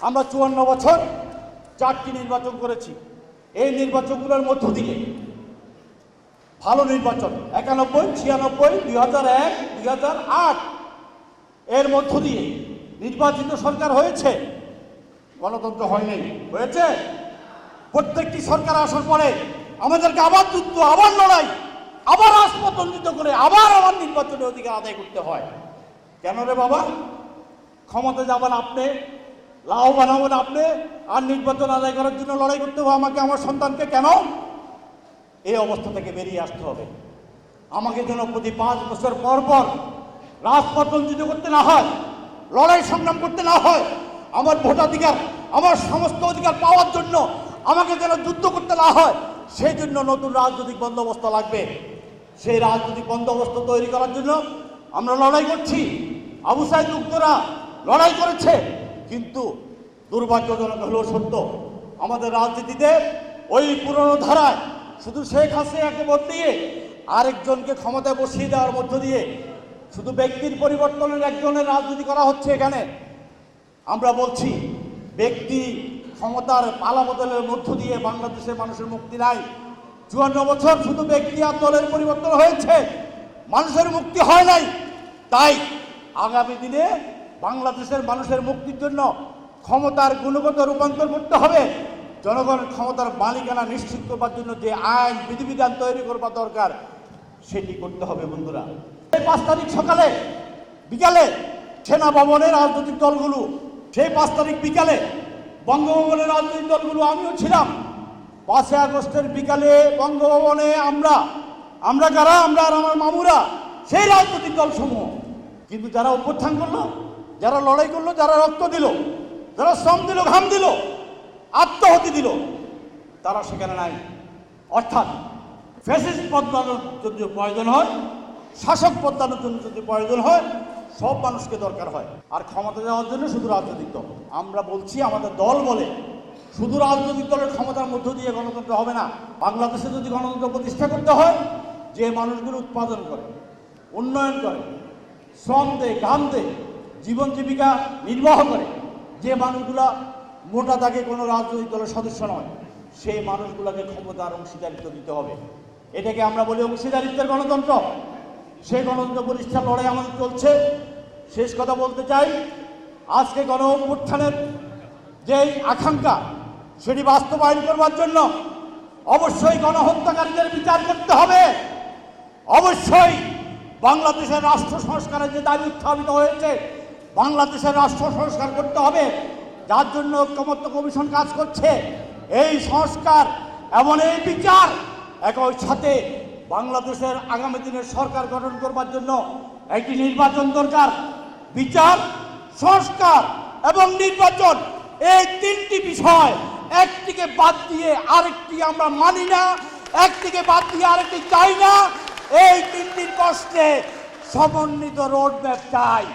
আমরা ৫৪ বছর ৪টি নির্বাচন করেছি। এই নির্বাচনগুলোর মধ্য দিয়ে ভালো নির্বাচন ৯১, ৯৬, ২০০১, ২০০৮ এর মধ্য দিয়ে নির্বাচিত সরকার হয়েছে, গণতন্ত্র হয়নি। হয়েছে? প্রত্যেকটি সরকার আসার পরে আমাদেরকে আবার যুদ্ধ, আবার লড়াই, আবার রাজপথ উন্নীত করে আবার নির্বাচনের অধিকার আদায় করতে হয়। কেন রে বাবা? ক্ষমতা যাবেন আপনি, লাভবান হবেন আপনি, আর নির্বাচন আদায় করার জন্য লড়াই করতে হবে আমাকে, আমার সন্তানকে। কেন? এই অবস্থা থেকে বেরিয়ে আসতে হবে। আমাকে যেন প্রতি ৫ বছর পর পর রাজপথ বঞ্চিত করতে না হয়, লড়াই সংগ্রাম করতে না হয়। আমার ভোটাধিকার, আমার সমস্ত অধিকার পাওয়ার জন্য আমাকে যেন যুদ্ধ করতে না হয়, সেই জন্য নতুন রাজনৈতিক বন্দোবস্ত লাগবে। সেই রাজনৈতিক বন্দোবস্ত তৈরি করার জন্য আমরা লড়াই করছি। আবু সাইদ মুক্তরা লড়াই করেছে, কিন্তু দুর্ভাগ্যজনক হলেও সত্য, আমাদের রাজনীতিতে ওই পুরনো ধারায় শুধু শেখ হাসিনাকে বদলিয়ে আরেকজনকে ক্ষমতায় বসিয়ে দেওয়ার মধ্য দিয়ে শুধু ব্যক্তির পরিবর্তনের একজনের রাজনীতি করা হচ্ছে। এখানে আমরা বলছি, ব্যক্তি ক্ষমতার পালাবদলের মধ্য দিয়ে বাংলাদেশের মানুষের মুক্তি নাই। ৫৪ বছর শুধু ব্যক্তি আর দলের পরিবর্তন হয়েছে, মানুষের মুক্তি হয় নাই। তাই আগামী দিনে বাংলাদেশের মানুষের মুক্তির জন্য ক্ষমতার গুণগত রূপান্তর করতে হবে। জনগণের ক্ষমতার মালিকানা নিশ্চিত করবার জন্য যে আইন বিধিবিধান তৈরি করবার দরকার, সেটি করতে হবে। বন্ধুরা, এই ৫ তারিখ সকালে বিকালে সেনা ভবনের রাজনৈতিক দলগুলো, সেই ৫ তারিখ বিকালে বঙ্গভবনের রাজনৈতিক দলগুলো, আমিও ছিলাম। ৫ই আগস্টের বিকালে বঙ্গভবনে আমরা কারা? আমরা আর আমার মামুরা, সেই রাজনৈতিক দলসমূহ। কিন্তু যারা অভ্যুত্থান করলো, যারা লড়াই করলো, যারা রক্ত দিল, যারা শ্রম দিল, ঘাম দিল, আত্মাহুতি দিল, তারা সেখানে নাই। অর্থাৎ ফ্যাসিস্ট বদলানোর যদি প্রয়োজন হয়, শাসক বদলানোর জন্য যদি প্রয়োজন হয়, সব মানুষকে দরকার হয়। আর ক্ষমতা দেওয়ার জন্য শুধু রাজনৈতিক দল। আমরা বলছি, আমাদের দল বলে শুধু রাজনৈতিক দলের ক্ষমতার মধ্য দিয়ে গণতন্ত্র হবে না। বাংলাদেশে যদি গণতন্ত্র প্রতিষ্ঠা করতে হয়, যে মানুষগুলো উৎপাদন করে, উন্নয়ন করে, শ্রম দেয়, ঘাম দেয়, জীবন জীবিকা নির্বাহ করে, যে মানুষগুলা মোটা দাগে কোনো রাজনৈতিক দলের সদস্য নয়, সেই মানুষগুলোকে ক্ষমতার অংশীদারিত্ব দিতে হবে। এটাকে আমরা বলি অংশীদারিত্বের গণতন্ত্র। সেই গণতন্ত্র প্রতিষ্ঠার লড়াই আমাদের চলছে। শেষ কথা বলতে চাই, আজকে গণ অভ্যুত্থানের যেই আকাঙ্ক্ষা, সেটি বাস্তবায়ন করবার জন্য অবশ্যই গণহত্যাকারীদের বিচার করতে হবে। অবশ্যই বাংলাদেশের রাষ্ট্র সংস্কারের যে দাবি উত্থাপিত হয়েছে, বাংলাদেশের রাষ্ট্র সংস্কার করতে হবে, যার জন্য ঐক্যমত্য কমিশন কাজ করছে। এই সংস্কার এবং এই বিচার একই সাথে বাংলাদেশের আগামী দিনের সরকার গঠন করবার জন্য একটি নির্বাচন দরকার। বিচার, সংস্কার এবং নির্বাচন, এই ৩টি বিষয় একটিকে বাদ দিয়ে আরেকটি আমরা মানি না, একটিকে বাদ দিয়ে আরেকটি চাই না। এই ৩টির প্রশ্নে সমন্বিত রোডম্যাপ চাই।